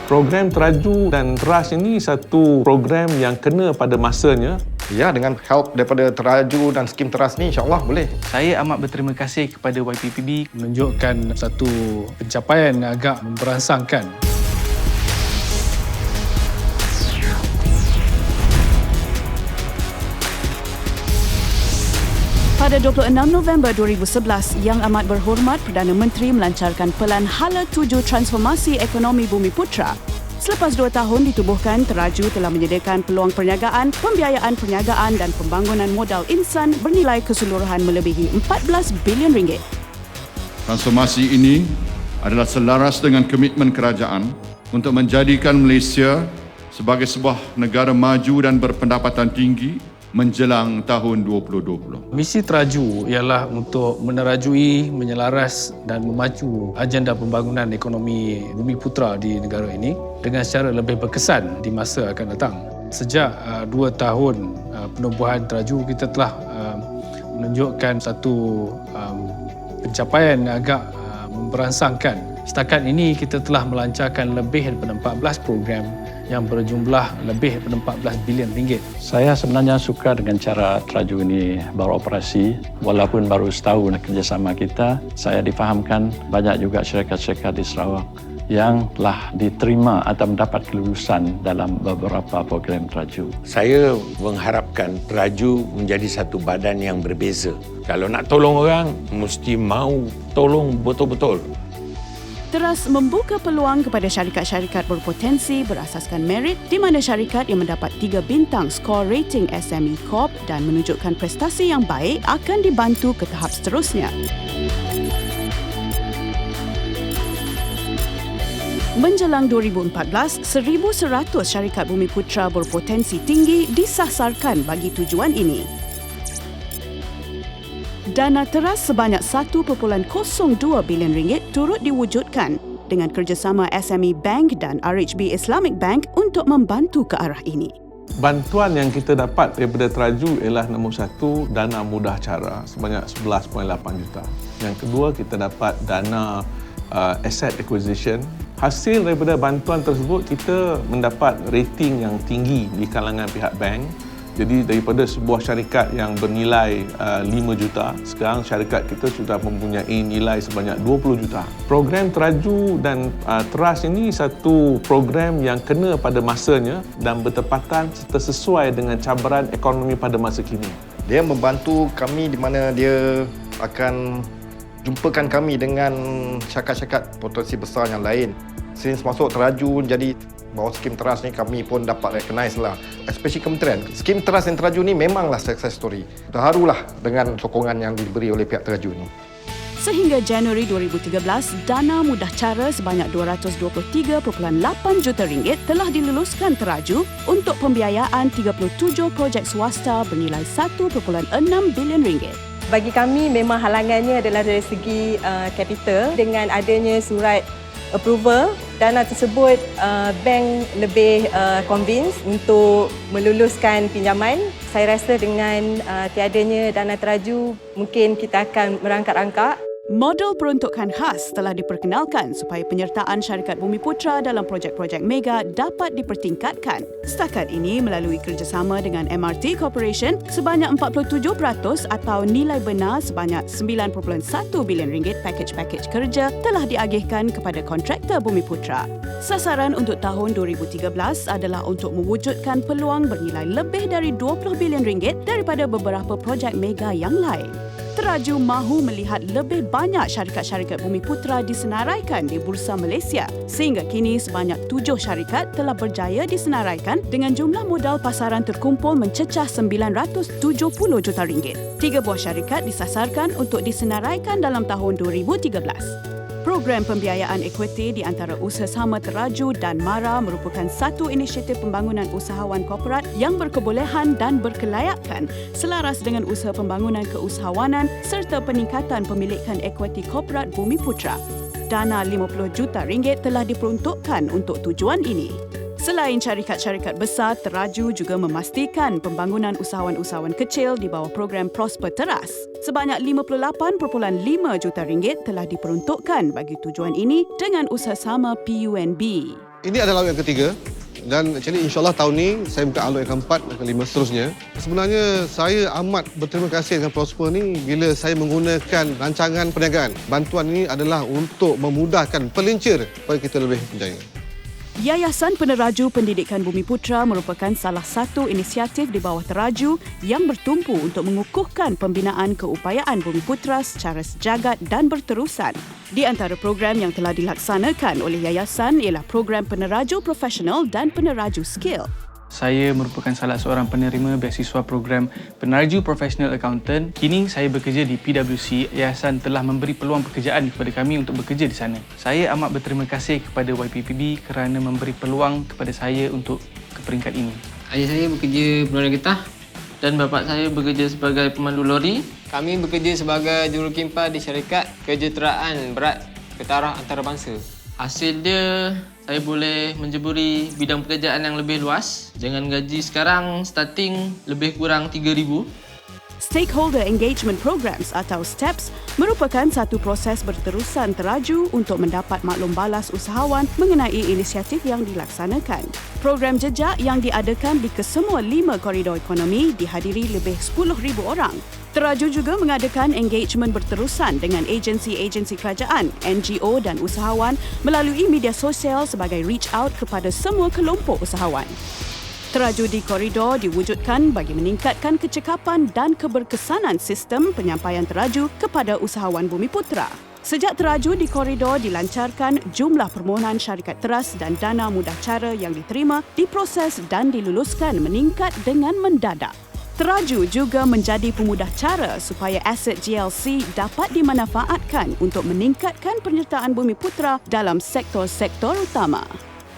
Program Teraju dan Teras ini satu program yang kena pada masanya. Ya, dengan help daripada Teraju dan skim Teras ni, insyaAllah boleh. Saya amat berterima kasih kepada YPPB menunjukkan satu pencapaian yang agak memberangsangkan. Pada 26 November 2011, Yang Amat Berhormat Perdana Menteri melancarkan Pelan Hala 7 Transformasi Ekonomi Bumiputra. Selepas 2 tahun ditubuhkan, Teraju telah menyediakan peluang perniagaan, pembiayaan perniagaan dan pembangunan modal insan bernilai keseluruhan melebihi 14 bilion ringgit. Transformasi ini adalah selaras dengan komitmen kerajaan untuk menjadikan Malaysia sebagai sebuah negara maju dan berpendapatan tinggi menjelang tahun 2020. Misi Teraju ialah untuk menerajui, menyelaras dan memacu agenda pembangunan ekonomi Bumiputra di negara ini dengan secara lebih berkesan di masa akan datang. Sejak 2 tahun penubuhan Teraju, kita telah menunjukkan satu pencapaian yang agak memberangsangkan. Setakat ini kita telah melancarkan lebih daripada 14 program yang berjumlah lebih daripada 14 bilion ringgit. Saya sebenarnya suka dengan cara Teraju ini beroperasi. Walaupun baru setahun kerjasama kita, saya difahamkan banyak juga syarikat-syarikat di Sarawak yang telah diterima atau mendapat kelulusan dalam beberapa program Teraju. Saya mengharapkan Teraju menjadi satu badan yang berbeza. Kalau nak tolong orang, mesti mau tolong betul-betul. Teras membuka peluang kepada syarikat-syarikat berpotensi berasaskan merit di mana syarikat yang mendapat 3 bintang skor rating SME Corp dan menunjukkan prestasi yang baik akan dibantu ke tahap seterusnya. Menjelang 2014, 1,100 syarikat Bumiputra berpotensi tinggi disasarkan bagi tujuan ini. Dana teras sebanyak 1.02 bilion ringgit turut diwujudkan dengan kerjasama SME Bank dan RHB Islamic Bank untuk membantu ke arah ini. Bantuan yang kita dapat daripada Teraju ialah nombor 1, dana mudah cara sebanyak 11.8 juta. Yang kedua, kita dapat dana asset acquisition. Hasil daripada bantuan tersebut, kita mendapat rating yang tinggi di kalangan pihak bank. Jadi daripada sebuah syarikat yang bernilai 5 juta, sekarang syarikat kita sudah mempunyai nilai sebanyak 20 juta. Program Teraju dan Teras ini satu program yang kena pada masanya dan bertepatan serta sesuai dengan cabaran ekonomi pada masa kini. Dia membantu kami di mana dia akan jumpakan kami dengan syarikat-syarikat potensi besar yang lain. Since masuk Teraju jadi bawah skim Teras ni, kami pun dapat recognize lah, especially kementerian. Skim Teras dan Teraju ni memanglah success story. Terharulah dengan sokongan yang diberi oleh pihak Teraju ni. Sehingga Januari 2013, dana mudah cara sebanyak 223.8 juta ringgit telah diluluskan Teraju untuk pembiayaan 37 projek swasta bernilai 1.6 bilion ringgit. Bagi kami memang halangannya adalah dari segi capital. Dengan adanya surat approval, dana tersebut bank lebih convince untuk meluluskan pinjaman. Saya rasa dengan tiadanya dana Teraju, mungkin kita akan merangkak-rangkak. Model peruntukan khas telah diperkenalkan supaya penyertaan syarikat Bumiputra dalam projek-projek mega dapat dipertingkatkan. Setakat ini, melalui kerjasama dengan MRT Corporation, sebanyak 47% atau nilai benar sebanyak 9.1 bilion ringgit pakej-pakej kerja telah diagihkan kepada kontraktor Bumiputra. Sasaran untuk tahun 2013 adalah untuk mewujudkan peluang bernilai lebih dari 20 bilion ringgit daripada beberapa projek mega yang lain. Teraju mahu melihat lebih banyak syarikat-syarikat Bumiputra disenaraikan di Bursa Malaysia. Sehingga kini sebanyak 7 syarikat telah berjaya disenaraikan dengan jumlah modal pasaran terkumpul mencecah 970 juta ringgit. 3 buah syarikat disasarkan untuk disenaraikan dalam tahun 2013. Program pembiayaan equity di antara usaha sama Teraju dan MARA merupakan satu inisiatif pembangunan usahawan korporat yang berkebolehan dan berkelayakan selaras dengan usaha pembangunan keusahawanan serta peningkatan pemilikan equity korporat Bumiputra. Dana 50 juta ringgit telah diperuntukkan untuk tujuan ini. Selain syarikat-syarikat besar, Teraju juga memastikan pembangunan usahawan-usahawan kecil di bawah program Prosper Teras. Sebanyak 58.5 juta ringgit telah diperuntukkan bagi tujuan ini dengan usaha sama PUNB. Ini adalah laut yang ketiga dan actually insyaAllah tahun ni saya buka laut yang keempat dan kelima seterusnya. Sebenarnya saya amat berterima kasih dengan Prosper ni bila saya menggunakan rancangan perniagaan. Bantuan ini adalah untuk memudahkan pelincir supaya kita lebih berjaya. Yayasan Peneraju Pendidikan Bumiputra merupakan salah satu inisiatif di bawah Teraju yang bertumpu untuk mengukuhkan pembinaan keupayaan Bumiputra secara sejagat dan berterusan. Di antara program yang telah dilaksanakan oleh yayasan ialah program Peneraju Profesional dan Peneraju Skill. Saya merupakan salah seorang penerima beasiswa program Peneraju Professional Accountant. Kini saya bekerja di PwC. Yayasan telah memberi peluang pekerjaan kepada kami untuk bekerja di sana. Saya amat berterima kasih kepada YPPB kerana memberi peluang kepada saya untuk ke peringkat ini. Ayah saya bekerja berwarna getah dan bapa saya bekerja sebagai pemandu lori. Kami bekerja sebagai jurukempa di syarikat kejuruteraan berat ketaraf antarabangsa. Hasil dia, saya boleh menjeburi bidang pekerjaan yang lebih luas dengan gaji sekarang starting lebih kurang 3,000. Stakeholder Engagement Programs atau STEPS merupakan satu proses berterusan Teraju untuk mendapat maklum balas usahawan mengenai inisiatif yang dilaksanakan. Program jejak yang diadakan di kesemua 5 koridor ekonomi dihadiri lebih 10,000 orang. Teraju juga mengadakan engagement berterusan dengan agensi-agensi kerajaan, NGO dan usahawan melalui media sosial sebagai reach out kepada semua kelompok usahawan. Teraju di koridor diwujudkan bagi meningkatkan kecekapan dan keberkesanan sistem penyampaian teraju kepada usahawan Bumiputra. Sejak teraju di koridor dilancarkan, jumlah permohonan syarikat teras dan dana mudah cara yang diterima, diproses dan diluluskan meningkat dengan mendadak. Teraju juga menjadi pemudah cara supaya aset GLC dapat dimanfaatkan untuk meningkatkan penyertaan Bumiputra dalam sektor-sektor utama.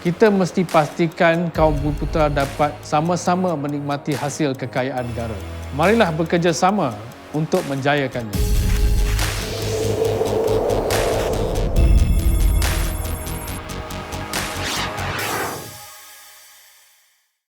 Kita mesti pastikan kaum Bumiputra dapat sama-sama menikmati hasil kekayaan negara. Marilah bekerjasama untuk menjayakannya.